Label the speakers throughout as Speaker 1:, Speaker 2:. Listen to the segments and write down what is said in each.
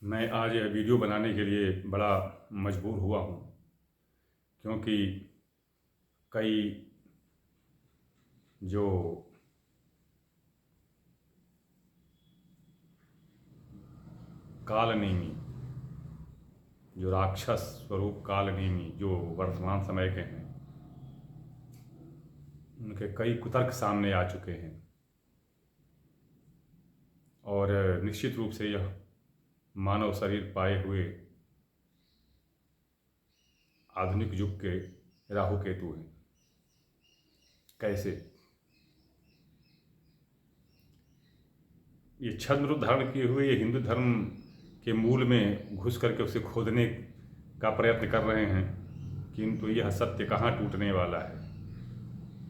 Speaker 1: मैं आज वीडियो बनाने के लिए बड़ा मजबूर हुआ हूँ, क्योंकि कई जो कालनेमी, जो राक्षस स्वरूप कालनेमी जो वर्तमान समय के हैं, उनके कई कुतर्क सामने आ चुके हैं। और निश्चित रूप से यह मानव शरीर पाए हुए आधुनिक युग के राहु केतु हैं। कैसे ये छद्म रूप धारण किए हुए ये हिंदू धर्म के मूल में घुस करके उसे खोदने का प्रयत्न कर रहे हैं, किंतु यह सत्य कहाँ टूटने वाला है।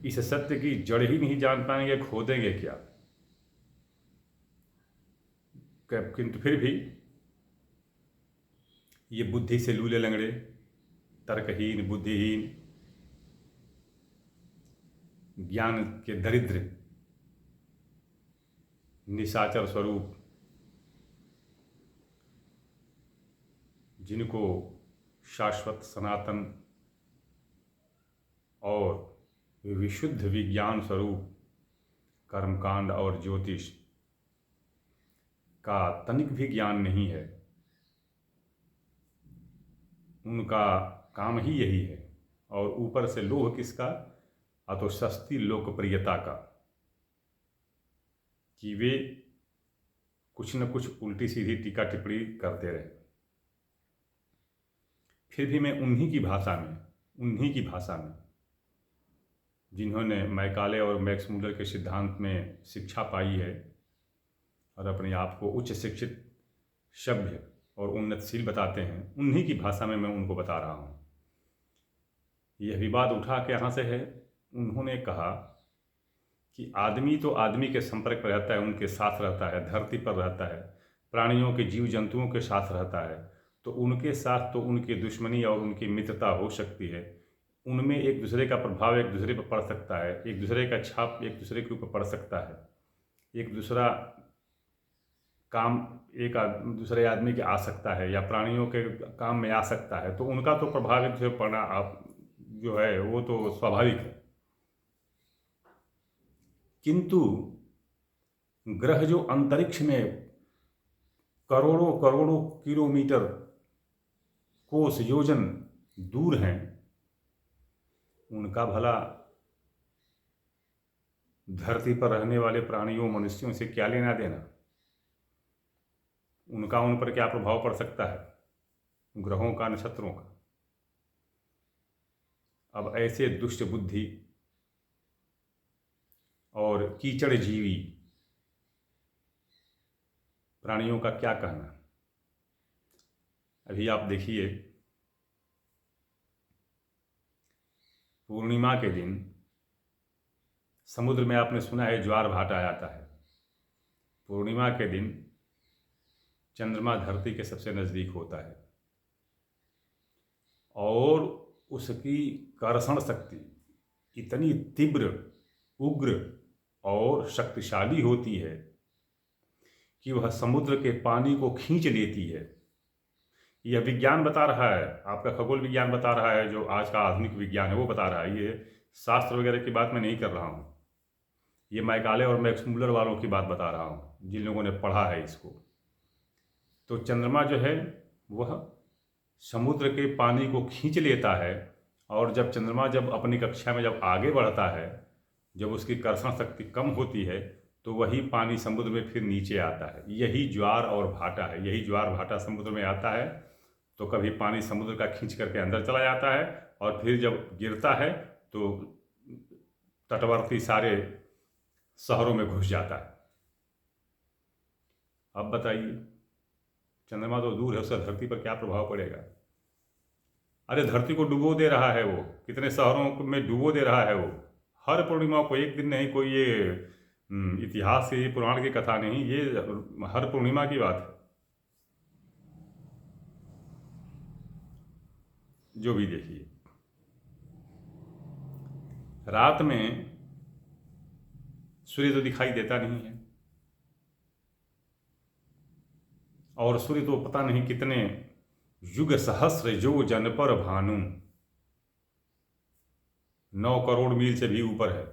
Speaker 1: इस सत्य की जड़ ही नहीं जान पाएंगे, खोदेंगे क्या। किंतु फिर भी ये बुद्धि से लूले लंगड़े, तर्कहीन, बुद्धिहीन, ज्ञान के दरिद्र, निशाचर स्वरूप, जिनको शाश्वत सनातन और विशुद्ध विज्ञान स्वरूप कर्मकांड और ज्योतिष का तनिक भी ज्ञान नहीं है, उनका काम ही यही है। और ऊपर से लोभ किसका? तो सस्ती लोकप्रियता का, कि वे कुछ न कुछ उल्टी सीधी टीका टिप्पणी करते रहे। फिर भी मैं उन्हीं की भाषा में जिन्होंने मैकाले और मैक्स मूलर के सिद्धांत में शिक्षा पाई है और अपने आप को उच्च शिक्षित, सभ्य और उन्नतशील बताते हैं, उन्हीं की भाषा में मैं उनको बता रहा हूँ। यह विवाद उठा के यहाँ से है। उन्होंने कहा कि आदमी तो आदमी के संपर्क में रहता है, उनके साथ रहता है, धरती पर रहता है, प्राणियों के, जीव जंतुओं के साथ रहता है, तो उनके साथ तो उनकी दुश्मनी और उनकी मित्रता हो सकती है। उनमें एक दूसरे का प्रभाव एक दूसरे पर पड़ सकता है, एक दूसरे का छाप एक दूसरे के ऊपर पड़ सकता है, एक दूसरा काम एक दूसरे आदमी के आ सकता है, या प्राणियों के काम में आ सकता है, तो उनका तो प्रभाव एक दूसरे पर पड़ना आप जो है वो तो स्वाभाविक है। किंतु ग्रह जो अंतरिक्ष में करोड़ों करोड़ों किलोमीटर, कोस योजन दूर हैं, उनका भला धरती पर रहने वाले प्राणियों, मनुष्यों से क्या लेना देना? उनका उन पर क्या प्रभाव पड़ सकता है, ग्रहों का, नक्षत्रों का? अब ऐसे दुष्ट बुद्धि और कीचड़ जीवी प्राणियों का क्या कहना। अभी आप देखिए, पूर्णिमा के दिन समुद्र में आपने सुना है ज्वार भाटा आता है। पूर्णिमा के दिन चंद्रमा धरती के सबसे नज़दीक होता है और उसकी कर्षण शक्ति इतनी तीव्र, उग्र और शक्तिशाली होती है कि वह समुद्र के पानी को खींच लेती है। यह विज्ञान बता रहा है, आपका खगोल विज्ञान बता रहा है, जो आज का आधुनिक विज्ञान है वो बता रहा है। ये शास्त्र वगैरह की बात मैं नहीं कर रहा हूँ, ये मैकाले और मैक्स मूलर वालों की बात बता रहा हूँ, जिन लोगों ने पढ़ा है इसको। तो चंद्रमा जो है वह समुद्र के पानी को खींच लेता है, और जब चंद्रमा जब अपनी कक्षा में जब आगे बढ़ता है, जब उसकी कर्षण शक्ति कम होती है, तो वही पानी समुद्र में फिर नीचे आता है। यही ज्वार और भाटा है, यही ज्वार भाटा समुद्र में आता है, तो कभी पानी समुद्र का खींच करके अंदर चला जाता है, और फिर जब गिरता है तो तटवर्ती सारे शहरों में घुस जाता है। अब बताइए, चंद्रमा तो दूर है, उसका धरती पर क्या प्रभाव पड़ेगा? अरे धरती को डुबो दे रहा है वो, कितने शहरों में डुबो दे रहा है वो। हर पूर्णिमा को, एक दिन नहीं, कोई ये इतिहास की, पुराण की कथा नहीं, ये हर पूर्णिमा की बात है। जो भी देखिए, रात में सूर्य तो दिखाई देता नहीं है, और सूर्य तो पता नहीं कितने युग सहस्र जो जन पर भानु, 9 करोड़ मील से भी ऊपर है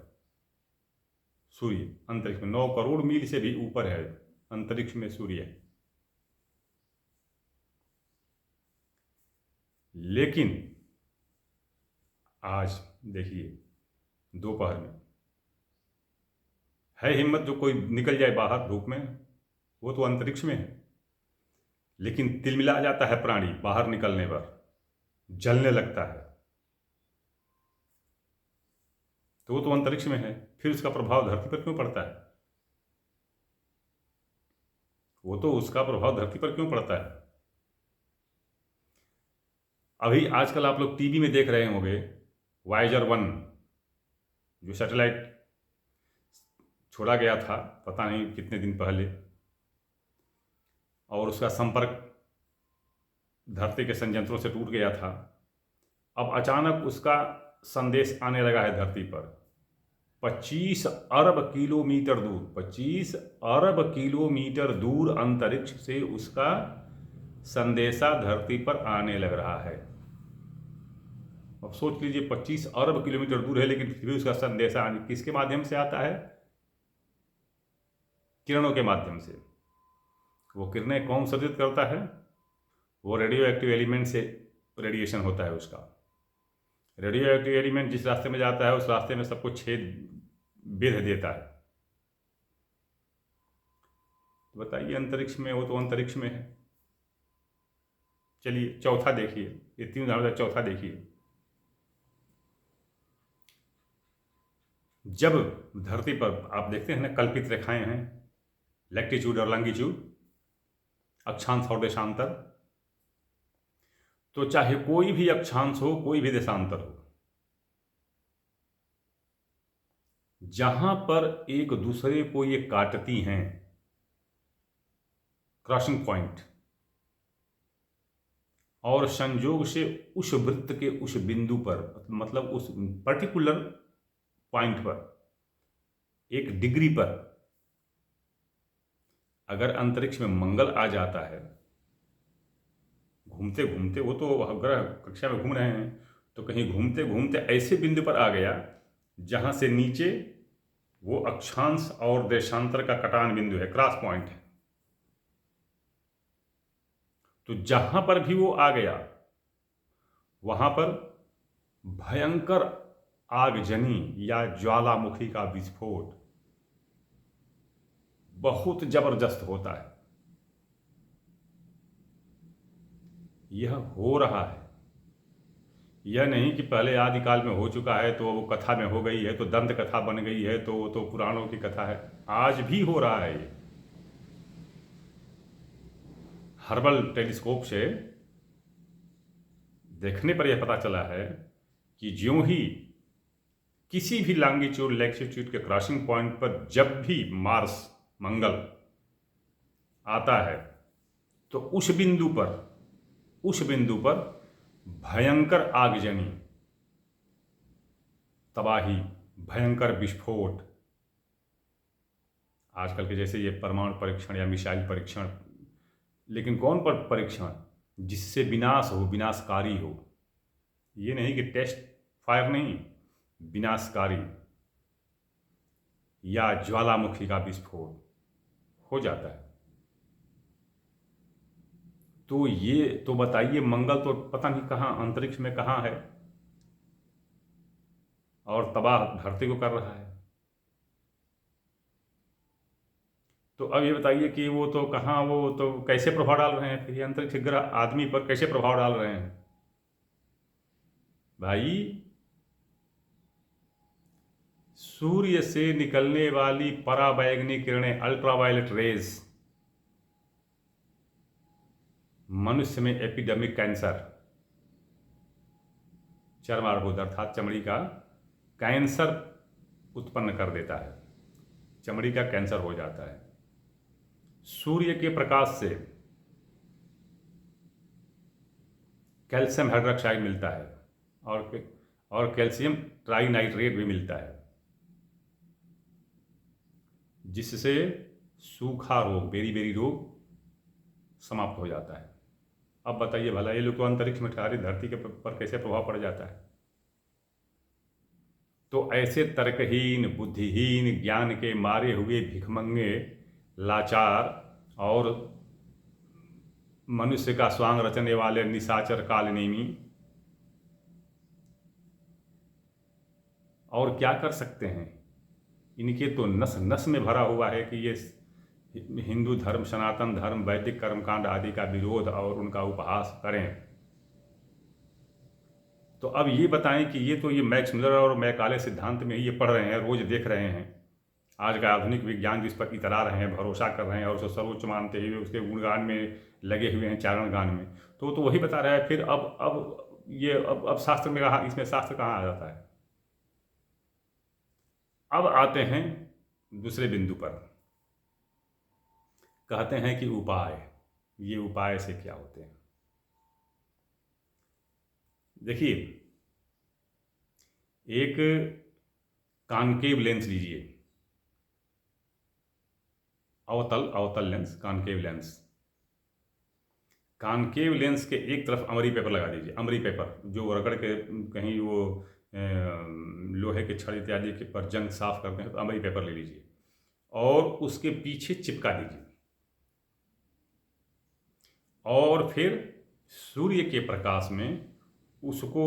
Speaker 1: सूर्य अंतरिक्ष में, 9 करोड़ मील से भी ऊपर है अंतरिक्ष में सूर्य। लेकिन आज देखिए दोपहर में है हिम्मत जो कोई निकल जाए बाहर धूप में, वो तो अंतरिक्ष में है, लेकिन तिलमिला जाता है प्राणी बाहर निकलने पर, जलने लगता है, तो वो तो अंतरिक्ष में है, फिर उसका प्रभाव धरती पर क्यों पड़ता है? वो तो उसका प्रभाव धरती पर क्यों पड़ता है? अभी आजकल आप लोग टीवी में देख रहे होंगे वायेजर 1 जो सैटेलाइट छोड़ा गया था पता नहीं कितने दिन पहले, और उसका संपर्क धरती के संयंत्रों से टूट गया था। अब अचानक उसका संदेश आने लगा है धरती पर 25 अरब किलोमीटर दूर, 25 अरब किलोमीटर दूर अंतरिक्ष से उसका संदेशा धरती पर आने लग रहा है। अब सोच लीजिए 25 अरब किलोमीटर दूर है, लेकिन फिर भी उसका संदेशा किसके माध्यम से आता है? किरणों के माध्यम से। वो किरणें कौन उत्सर्जित करता है? वो रेडियो एक्टिव एलिमेंट से रेडिएशन होता है उसका। रेडियो एक्टिव एलिमेंट जिस रास्ते में जाता है उस रास्ते में सबको छेद बेध देता है। तो बताइए अंतरिक्ष में, वो तो अंतरिक्ष में है। चलिए चौथा देखिए, ये 3 उदाहरण, चौथा देखिए। जब धरती पर आप देखते हैं ना कल्पित रेखाएं हैं, लैटिट्यूड और लॉन्गिट्यूड, अक्षांश और देशांतर, तो चाहे कोई भी अक्षांश हो कोई भी देशांतर हो, जहां पर एक दूसरे को ये काटती हैं, क्रॉसिंग पॉइंट, और संयोग से उस वृत्त के उस बिंदु पर, मतलब उस पर्टिकुलर पॉइंट पर, एक डिग्री पर अगर अंतरिक्ष में मंगल आ जाता है घूमते घूमते, वो तो ग्रह कक्षा में घूम रहे हैं, तो कहीं घूमते घूमते ऐसे बिंदु पर आ गया जहां से नीचे वो अक्षांश और देशांतर का कटान बिंदु है, क्रॉस पॉइंट है, तो जहां पर भी वो आ गया वहां पर भयंकर आगजनी या ज्वालामुखी का विस्फोट बहुत जबरदस्त होता है। यह हो रहा है, यह नहीं कि पहले आदिकाल में हो चुका है तो वो कथा में हो गई है, तो दंत कथा बन गई है, तो वो तो पुराणों की कथा है। आज भी हो रहा है ये। हर्बल टेलीस्कोप से देखने पर यह पता चला है कि ज्यों ही किसी भी लॉन्गिट्यूड लैटिट्यूड के क्रॉसिंग पॉइंट पर जब भी मार्स, मंगल आता है, तो उस बिंदु पर भयंकर आगजनी, तबाही, भयंकर विस्फोट, आजकल के जैसे ये परमाणु परीक्षण या मिसाइल परीक्षण, लेकिन कौन पर परीक्षण? जिससे विनाश हो, विनाशकारी हो। ये नहीं कि टेस्ट फायर नहीं, विनाशकारी या ज्वालामुखी का विस्फोट हो जाता है। तो ये तो बताइए, मंगल तो पता नहीं कहाँ अंतरिक्ष में कहाँ है और तबाह धरती को कर रहा है। तो अब ये बताइए कि वो तो कहाँ, वो तो कैसे प्रभाव डाल रहे हैं, फिर ये अंतरिक्ष ग्रह आदमी पर कैसे प्रभाव डाल रहे हैं? भाई, सूर्य से निकलने वाली पराबैंगनी किरणें, अल्ट्रावायलेट रेज, मनुष्य में एपिडेमिक कैंसर, चर्म अर्बुद अर्थात चमड़ी का कैंसर उत्पन्न कर देता है, चमड़ी का कैंसर हो जाता है। सूर्य के प्रकाश से कैल्शियम हाइड्रोक्साइड मिलता है और कैल्शियम ट्राइनाइट्रेट भी मिलता है, जिससे सूखा रोग, बेरी बेरी रोग समाप्त हो जाता है। अब बताइए भला ये लोग तो अंतरिक्ष में ठहरी धरती के पर कैसे प्रभाव पड़ जाता है। तो ऐसे तर्कहीन, बुद्धिहीन, ज्ञान के मारे हुए भिखमंगे, लाचार और मनुष्य का स्वांग रचने वाले निशाचर कालनेमी और क्या कर सकते हैं। इनके तो नस नस में भरा हुआ है कि ये हिंदू धर्म, सनातन धर्म, वैदिक कर्मकांड आदि का विरोध और उनका उपहास करें। तो अब ये बताएं कि ये मैक्स मुलर और मैकाले सिद्धांत में ही ये पढ़ रहे हैं, रोज देख रहे हैं, आज का आधुनिक विज्ञान जिस पर इतरा रहे हैं, भरोसा कर रहे हैं और उसे सर्वोच्च मानते हुए उसके गुणगान में लगे हुए हैं, चारण गान में। तो वही बता रहा है। फिर अब शास्त्र में कहा, इसमें शास्त्र कहाँ आ जाता है। अब आते हैं दूसरे बिंदु पर, कहते हैं कि उपाय, ये उपाय से क्या होते हैं। देखिए, एक कॉन्केव लेंस लीजिए, अवतल lens, concave lens. Concave lens के एक तरफ अमरी पेपर लगा दीजिए, अमरी पेपर जो रगड़ के कहीं वो लोहे के छड़ इत्यादि के पर जंग साफ करते हैं, तो अमरी पेपर ले लीजिए और उसके पीछे चिपका दीजिए और फिर सूर्य के प्रकाश में उसको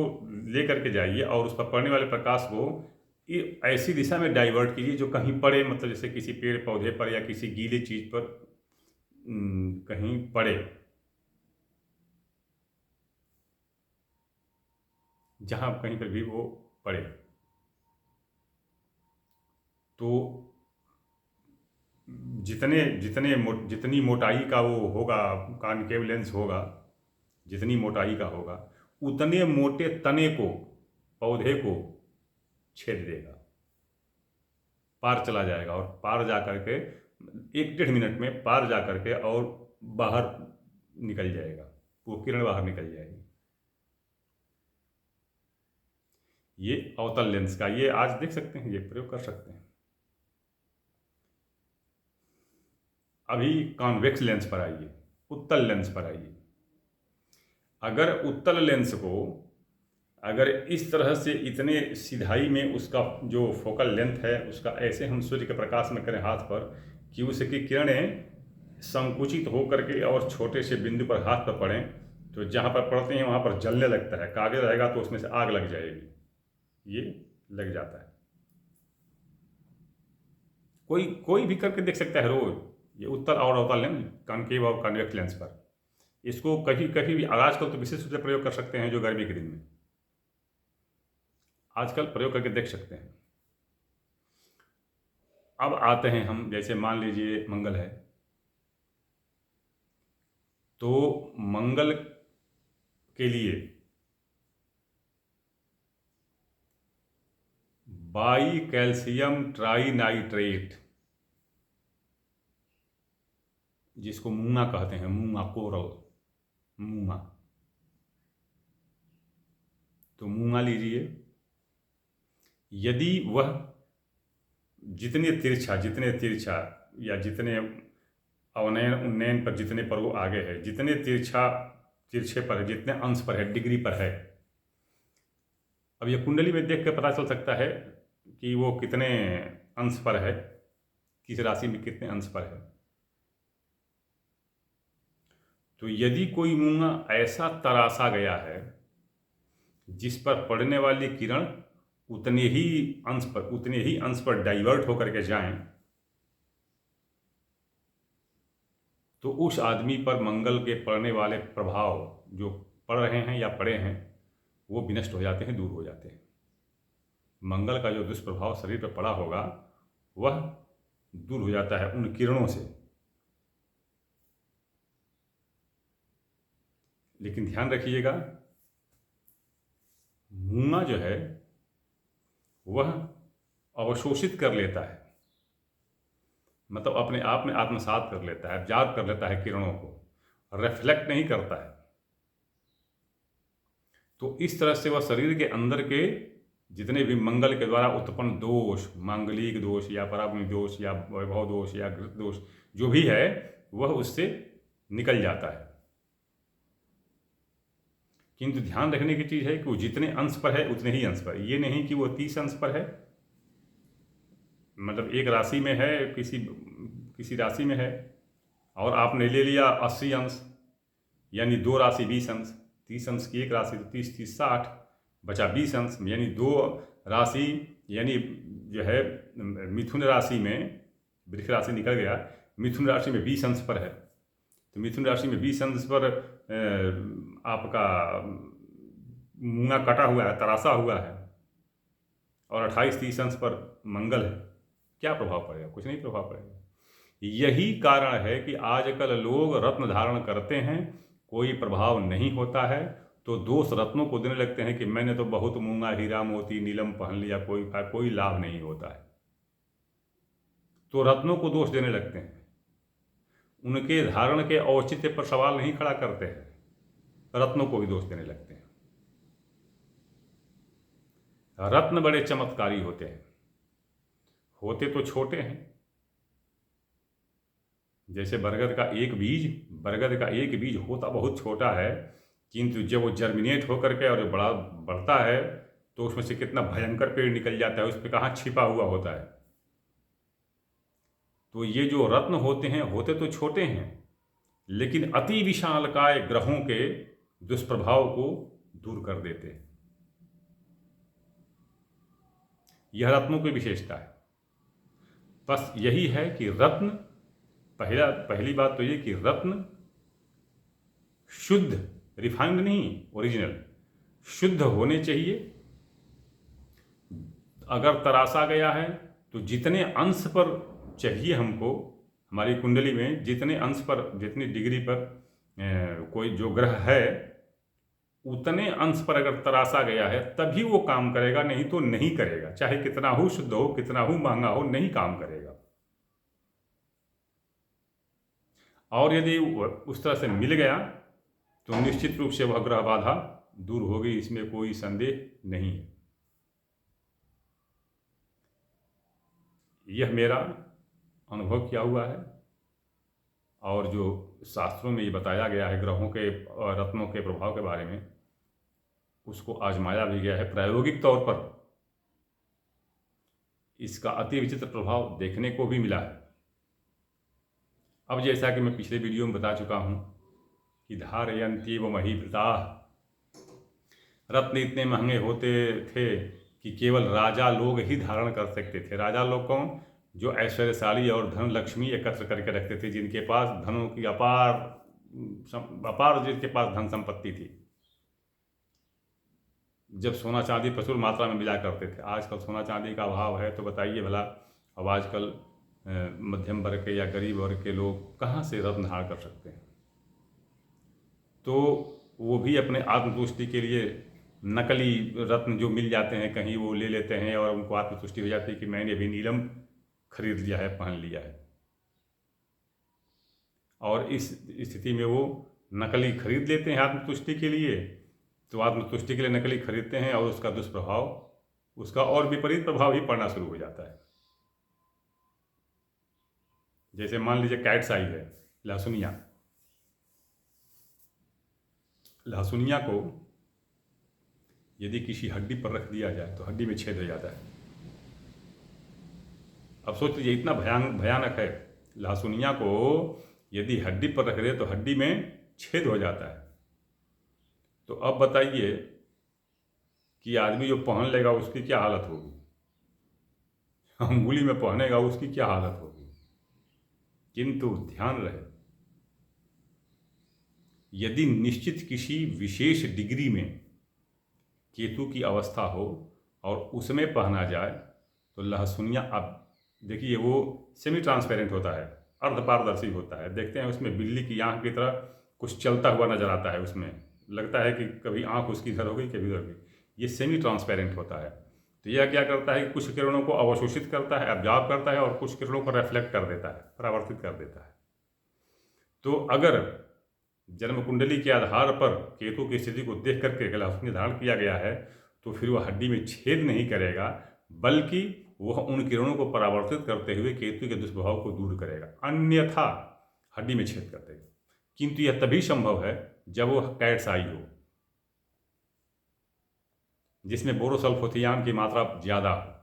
Speaker 1: लेकर के जाइए और उस पर पड़ने वाले प्रकाश को ऐसी दिशा में डाइवर्ट कीजिए जो कहीं पड़े, मतलब जैसे किसी पेड़ पौधे पर या किसी गीली चीज पर कहीं पड़े, जहां कहीं पर भी वो पड़े। तो जितनी मोटाई का वो होगा, कॉन्केव लेंस होगा, जितनी मोटाई का होगा उतने मोटे तने को, पौधे को छेद देगा, पार चला जाएगा और पार जा करके 1-1.5 मिनट में पार जा करके और बाहर निकल जाएगा, वो किरण बाहर निकल जाएगी। ये अवतल लेंस का, ये आज देख सकते हैं, ये प्रयोग कर सकते हैं। अभी कॉन्वेक्स लेंस पर आइए, उत्तल लेंस पर आइए। अगर उत्तल लेंस को अगर इस तरह से इतने सिधाई में उसका जो फोकल लेंथ है उसका ऐसे हम सूर्य के प्रकाश में करें हाथ पर कि उसकी किरणें संकुचित होकर के और छोटे से बिंदु पर हाथ पर पड़ें, तो जहाँ पर पड़ते हैं वहाँ पर जलने लगता है, कागज रहेगा तो उसमें से आग लग जाएगी, ये लग जाता है। कोई भी करके देख सकता है रोज, ये उत्तल और अवतल लेंस, कॉन्केव और कॉन्वेक्स लेंस पर। इसको कहीं भी आजकल तो विशेष रूप से प्रयोग कर सकते हैं, जो गर्मी के दिन में आजकल प्रयोग करके देख सकते हैं। अब आते हैं हम, जैसे मान लीजिए मंगल है, तो मंगल के लिए बाई कैल्शियम ट्राइनाइट्रेट, जिसको मूंगा कहते हैं, मूंगा कोरल, मूंगा, तो मूंगा लीजिए। यदि वह जितने तिरछा या जितने अवनयन उन्नयन पर जितने पर वो आगे है, जितने तिरछे पर है, जितने अंश पर है, डिग्री पर है, अब ये कुंडली में देख के पता चल सकता है कि वो कितने अंश पर है, किस राशि में कितने अंश पर है। तो यदि कोई मूंगा ऐसा तराशा गया है जिस पर पड़ने वाली किरण उतने ही अंश पर डाइवर्ट होकर के जाएं, तो उस आदमी पर मंगल के पड़ने वाले प्रभाव जो पड़ रहे हैं या पड़े हैं वो विनष्ट हो जाते हैं, दूर हो जाते हैं। मंगल का जो दुष्प्रभाव शरीर पर पड़ा होगा वह दूर हो जाता है उन किरणों से। लेकिन ध्यान रखिएगा, मूंगा जो है वह अवशोषित कर लेता है, मतलब अपने आप में आत्मसात कर लेता है, absorb कर लेता है किरणों को, रिफ्लेक्ट नहीं करता है। तो इस तरह से वह शरीर के अंदर के जितने भी मंगल के द्वारा उत्पन्न दोष, मांगलिक दोष या पराभूमि दोष या वैभव दोष या घृत दोष जो भी है, वह उससे निकल जाता है। किंतु ध्यान रखने की चीज़ है कि वो जितने अंश पर है उतने ही अंश पर, ये नहीं कि वो 30 अंश पर है। मतलब एक राशि में है, किसी राशि में है और आपने ले लिया 80 अंश, यानी 2 राशि 20 अंश। 30 अंश की एक राशि तो 30 30 60, बचा 20 अंश, यानी 2 राशि, यानी जो है मिथुन राशि में, वृष राशि निकल गया, मिथुन राशि में 20 अंश पर है। तो मिथुन राशि में 20 अंश पर आपका मूंगा कटा हुआ है, तरासा हुआ है, और 28-30 अंश पर मंगल है। क्या प्रभाव पड़ेगा? कुछ नहीं प्रभाव पड़ेगा। यही कारण है कि आजकल लोग रत्न धारण करते हैं, कोई प्रभाव नहीं होता है, तो दोष रत्नों को देने लगते हैं कि मैंने तो बहुत मूंगा हीरा मोती नीलम पहन लिया, कोई लाभ नहीं होता है। तो रत्नों को दोष देने लगते हैं, उनके धारण के औचित्य पर सवाल नहीं खड़ा करते हैं, रत्नों को भी दोष देने लगते हैं। रत्न बड़े चमत्कारी होते हैं, होते तो छोटे हैं। जैसे बरगद का एक बीज होता बहुत छोटा है, किंतु जब वो जर्मिनेट होकर के और बड़ा बढ़ता है तो उसमें से कितना भयंकर पेड़ निकल जाता है, उस पर कहाँ छिपा हुआ होता है। तो ये जो रत्न होते हैं, होते तो छोटे हैं, लेकिन अति विशालकाय ग्रहों के दुष्प्रभाव को दूर कर देते हैं। यह रत्नों की विशेषता है। बस यही है कि रत्न, पहली बात तो ये कि रत्न शुद्ध, रिफाइंड नहीं, ओरिजिनल शुद्ध होने चाहिए। अगर तरासा गया है तो जितने अंश पर चाहिए हमको, हमारी कुंडली में जितने अंश पर, जितनी डिग्री पर कोई जो ग्रह है, उतने अंश पर अगर तरासा गया है तभी वो काम करेगा, नहीं तो नहीं करेगा। चाहे कितना हो शुद्ध हो, कितना हो महंगा हो, नहीं काम करेगा। और यदि उस तरह से मिल गया तो निश्चित रूप से वह ग्रह बाधा दूर होगी, इसमें कोई संदेह नहीं है। यह मेरा अनुभव किया हुआ है, और जो शास्त्रों में ये बताया गया है ग्रहों के और रत्नों के प्रभाव के बारे में, उसको आजमाया भी गया है प्रायोगिक तौर पर। इसका अति विचित्र प्रभाव देखने को भी मिला है। अब जैसा कि मैं पिछले वीडियो में बता चुका हूँ कि धारयन्ति व महीभृता, रत्न इतने महंगे होते थे कि केवल राजा लोग ही धारण कर सकते थे। राजा लोग कौन? जो ऐश्वर्यशाली और धन लक्ष्मी एकत्र करके रखते थे, जिनके पास धनों की अपार जिनके पास धन संपत्ति थी। जब सोना चांदी प्रचुर मात्रा में मिला करते थे। आजकल सोना चांदी का अभाव है, तो बताइए भला अब आजकल मध्यम वर्ग के या गरीब वर्ग के लोग कहाँ से रत्न धारण कर सकते हैं? तो वो भी अपने आत्मतुष्टि के लिए नकली रत्न जो मिल जाते हैं कहीं, वो ले लेते हैं और उनको आत्मतुष्टि हो जाती है कि मैंने भी नीलम खरीद लिया है, पहन लिया है। और इस स्थिति में वो नकली खरीद लेते हैं आत्मतुष्टि के लिए, तो आत्मतुष्टि के लिए नकली खरीदते हैं और उसका दुष्प्रभाव, उसका और विपरीत प्रभाव ही पड़ना शुरू हो जाता है। जैसे मान लीजिए कैट्स आई है, लहसुनिया। लहसुनिया को यदि किसी हड्डी पर रख दिया जाए तो हड्डी में छेद हो जाता है। अब सोच लीजिए, इतना भयानक है। लहसुनिया को यदि हड्डी पर रख दे तो हड्डी में छेद हो जाता है। तो अब बताइए कि आदमी जो पहन लेगा उसकी क्या हालत होगी, अंगुली में पहनेगा उसकी क्या हालत होगी। किंतु ध्यान रहे, यदि निश्चित किसी विशेष डिग्री में केतु की अवस्था हो और उसमें पहना जाए तो लहसुनिया, अब देखिए वो सेमी ट्रांसपेरेंट होता है, अर्धपारदर्शी होता है। देखते हैं उसमें बिल्ली की आंख की तरह कुछ चलता हुआ नजर आता है, उसमें लगता है कि कभी आंख उसकी इधर हो गई, कभी उधर हो गई। ये सेमी ट्रांसपेरेंट होता है। तो यह क्या करता है कि कुछ किरणों को अवशोषित करता है, एब्जॉर्ब करता है, और कुछ किरणों को रिफ्लेक्ट कर देता है, परावर्तित कर देता है। तो अगर जन्म कुंडली के आधार पर केतु की स्थिति को देख करके लहसुनिया धारण किया गया है तो फिर वह हड्डी में छेद नहीं करेगा, बल्कि वह उन किरणों को परावर्तित करते हुए केतु के दुष्प्रभाव को दूर करेगा, अन्यथा हड्डी में छेद कर देगा। किंतु यह तभी संभव है जब वो कैट्स आई हो, जिसमें बोरोसल्फोथियान की मात्रा ज़्यादा हो।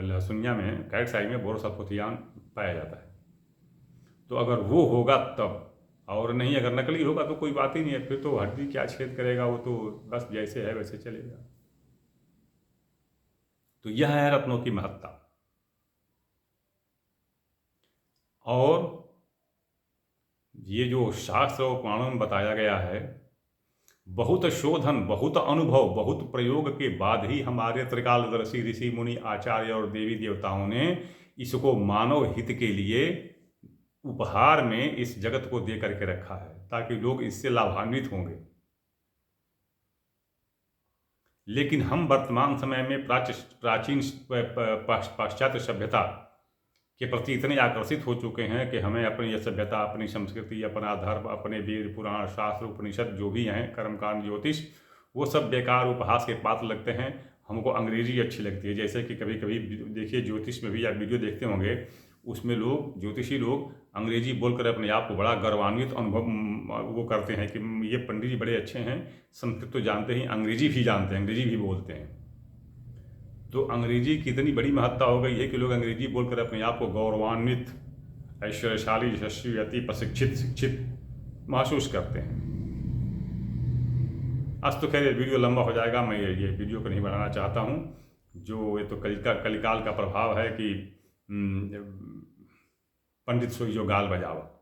Speaker 1: लहसुनिया में कैट्स आई में बोरोसल्फोथियान पाया जाता है। तो अगर वो होगा तब, और नहीं अगर नकली होगा तो कोई बात ही नहीं है, फिर तो हड्डी क्या छेद करेगा, वो तो बस जैसे है वैसे चलेगा। तो यह है रत्नों की महत्ता। और ये जो शास्त्र और पुराणों में बताया गया है, बहुत शोधन, बहुत अनुभव, बहुत प्रयोग के बाद ही हमारे त्रिकालदर्शी ऋषि मुनि आचार्य और देवी देवताओं ने इसको मानव हित के लिए उपहार में इस जगत को दे करके रखा है, ताकि लोग इससे लाभान्वित होंगे। लेकिन हम वर्तमान समय में प्राचीन पाश्चात्य सभ्यता के प्रति इतने आकर्षित हो चुके हैं कि हमें अपनी यह सभ्यता, अपनी संस्कृति, अपना धर्म, अपने वेद पुराण शास्त्र उपनिषद जो भी हैं, कर्मकांड ज्योतिष, वो सब बेकार उपहास के पात्र लगते हैं। हमको अंग्रेजी अच्छी लगती है। जैसे कि कभी कभी देखिए ज्योतिष में भी आप वीडियो देखते होंगे, उसमें लोग, ज्योतिषी लोग अंग्रेजी बोलकर अपने आप को बड़ा गौरवान्वित अनुभव वो करते हैं कि ये पंडित जी बड़े अच्छे हैं, संस्कृत तो जानते ही, अंग्रेजी भी जानते हैं, अंग्रेजी भी बोलते हैं। तो अंग्रेजी की इतनी बड़ी महत्ता हो गई है कि लोग अंग्रेजी बोलकर अपने आप को गौरवान्वित, ऐश्वर्यशाली, यशस्वी, अति प्रशिक्षित, शिक्षित महसूस करते हैं। आज तो खैर ये वीडियो लंबा हो जाएगा, मैं ये वीडियो को नहीं बढ़ाना चाहता हूँ। जो ये तो कलिकाल का प्रभाव है कि पंडित सोई जो गाल बजावा,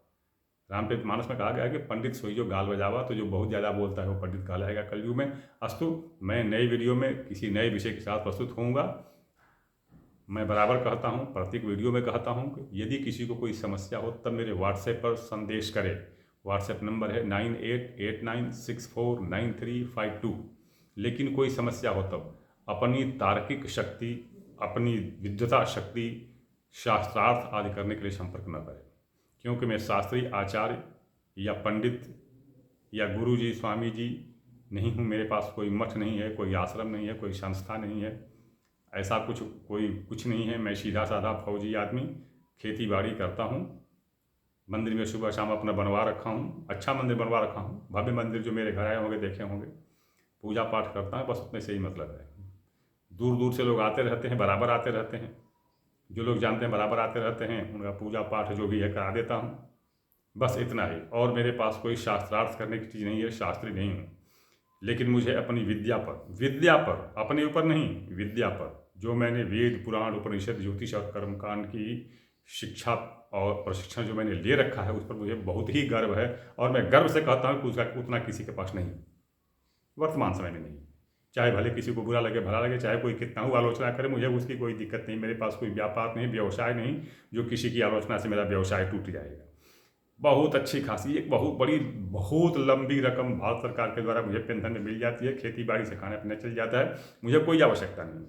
Speaker 1: रामचरित मानस में कहा गया है कि पंडित सोई जो गाल बजावा, तो जो बहुत ज़्यादा बोलता है वो पंडित कहलाएगा कलयुग में। अस्तु, मैं नई वीडियो में किसी नए विषय के साथ प्रस्तुत होऊंगा। मैं बराबर कहता हूँ, प्रत्येक वीडियो में कहता हूँ कि यदि किसी को कोई समस्या हो तब मेरे व्हाट्सएप पर संदेश करें। व्हाट्सएप नंबर है 9889649352। लेकिन कोई समस्या हो तब अपनी तार्किक शक्ति, अपनी विद्वता शक्ति, शास्त्रार्थ आदि करने के लिए संपर्क न करें, क्योंकि मैं शास्त्रीय आचार्य या पंडित या गुरु जी, स्वामी जी नहीं हूँ। मेरे पास कोई मठ नहीं है, कोई आश्रम नहीं है, कोई संस्था नहीं है, ऐसा कुछ नहीं है। मैं सीधा साधा फौजी आदमी, खेती बाड़ी करता हूँ, मंदिर में सुबह शाम अपना बनवा रखा हूँ, अच्छा मंदिर बनवा रखा हूँ, भव्य मंदिर जो मेरे घर आए होंगे देखे होंगे, पूजा पाठ करता है, बस उतने से ही मतलब है। दूर दूर से लोग आते रहते हैं, बराबर आते रहते हैं, जो लोग जानते हैं बराबर आते रहते हैं, उनका पूजा पाठ जो भी है करा देता हूँ, बस इतना ही। और मेरे पास कोई शास्त्रार्थ करने की चीज़ नहीं है, शास्त्री नहीं हूँ। लेकिन मुझे अपनी विद्या पर, अपने ऊपर नहीं, विद्या पर, जो मैंने वेद पुराण उपनिषद ज्योतिष और कर्मकांड की शिक्षा और प्रशिक्षण जो मैंने ले रखा है, उस पर मुझे बहुत ही गर्व है। और मैं गर्व से कहता हूँ कि उसका उतना किसी के पास नहीं, वर्तमान समय में नहीं। चाहे भले किसी को बुरा लगे, भला लगे, चाहे कोई कितना ही आलोचना करे, मुझे उसकी कोई दिक्कत नहीं। मेरे पास कोई व्यापार नहीं, व्यवसाय नहीं जो किसी की आलोचना से मेरा व्यवसाय टूट जाएगा। बहुत अच्छी खासी एक बहुत लंबी रकम भारत सरकार के द्वारा मुझे पेंशन में मिल जाती है, खेती बाड़ी से खाने पीने चल जाता है, मुझे कोई आवश्यकता नहीं।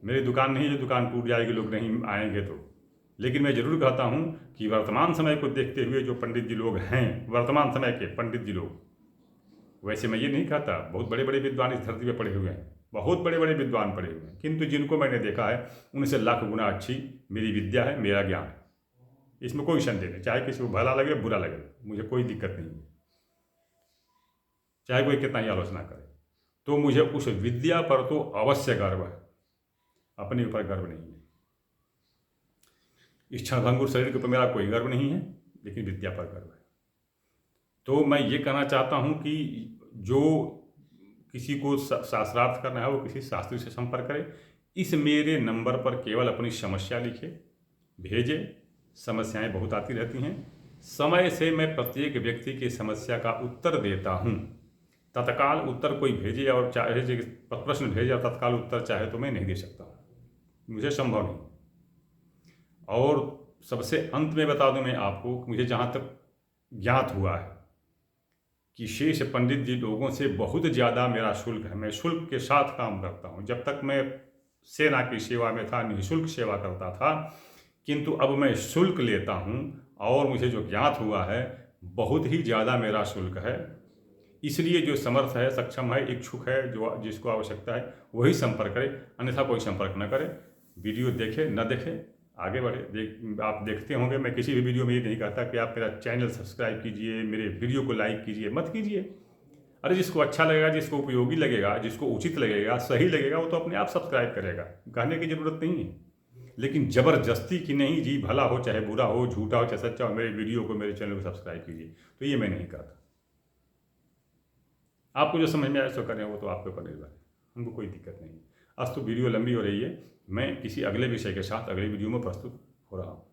Speaker 1: मेरी दुकान नहीं, जो दुकान टूट जाएगी, लोग नहीं आएंगे तो। लेकिन मैं जरूर कहता हूँ कि वर्तमान समय को देखते हुए जो पंडित जी लोग हैं, वर्तमान समय के पंडित जी लोग, वैसे मैं ये नहीं कहता, बहुत बड़े बड़े विद्वान इस धरती पर पड़े हुए हैं, बहुत बड़े बड़े विद्वान पड़े हुए हैं, किंतु जिनको मैंने देखा है उनसे लाख गुना अच्छी मेरी विद्या है, मेरा ज्ञान है। इसमें कोई संदेह नहीं। चाहे किसी को भला लगे बुरा लगे, मुझे कोई दिक्कत नहीं है, चाहे कोई कितना ही आलोचना करे। तो मुझे उस विद्या पर तो अवश्य गर्व है, अपने ऊपर गर्व नहीं है। इस क्षणभंगुर शरीर के ऊपर मेरा कोई गर्व नहीं है, लेकिन विद्या पर गर्व है। तो मैं ये कहना चाहता हूँ कि जो किसी को शास्त्रार्थ करना है वो किसी शास्त्री से संपर्क करे। इस मेरे नंबर पर केवल अपनी समस्या लिखे, भेजे। समस्याएं बहुत आती रहती हैं, समय से मैं प्रत्येक व्यक्ति की समस्या का उत्तर देता हूँ। तत्काल उत्तर कोई भेजे और चाहे प्रश्न भेजे और तत्काल उत्तर चाहे तो मैं नहीं दे सकता, मुझे संभव नहीं। और सबसे अंत में बता दूं मैं आपको, मुझे जहाँ तक ज्ञात हुआ है कि शेष पंडित जी लोगों से बहुत ज़्यादा मेरा शुल्क है। मैं शुल्क के साथ काम करता हूँ। जब तक मैं सेना की सेवा में था निःशुल्क सेवा करता था, किंतु अब मैं शुल्क लेता हूँ और मुझे जो ज्ञात हुआ है बहुत ही ज़्यादा मेरा शुल्क है। इसलिए जो समर्थ है, सक्षम है, इच्छुक है, जो जिसको आवश्यकता है वही संपर्क करे, अन्यथा कोई संपर्क न करे। वीडियो देखे न देखे आगे बढ़े। आप देखते होंगे मैं किसी भी वीडियो में ये नहीं कहता कि आप मेरा चैनल सब्सक्राइब कीजिए, मेरे वीडियो को लाइक कीजिए, मत कीजिए। अरे जिसको अच्छा लगेगा, जिसको उपयोगी लगेगा, जिसको उचित लगेगा, सही लगेगा, वो तो अपने आप सब्सक्राइब करेगा, कहने की ज़रूरत नहीं है। लेकिन ज़बरदस्ती कि नहीं जी, भला हो चाहे बुरा हो, झूठा हो चाहे सच्चा हो, मेरे वीडियो को, मेरे चैनल को सब्सक्राइब कीजिए, तो ये मैं नहीं कहता। आपको जो समझ में आए सो करें, वो तो आपके ऊपर निर्भर है, हमको कोई दिक्कत नहीं है। आज तो वीडियो लंबी हो रही है, मैं किसी अगले विषय के साथ अगले वीडियो में प्रस्तुत हो रहा हूँ।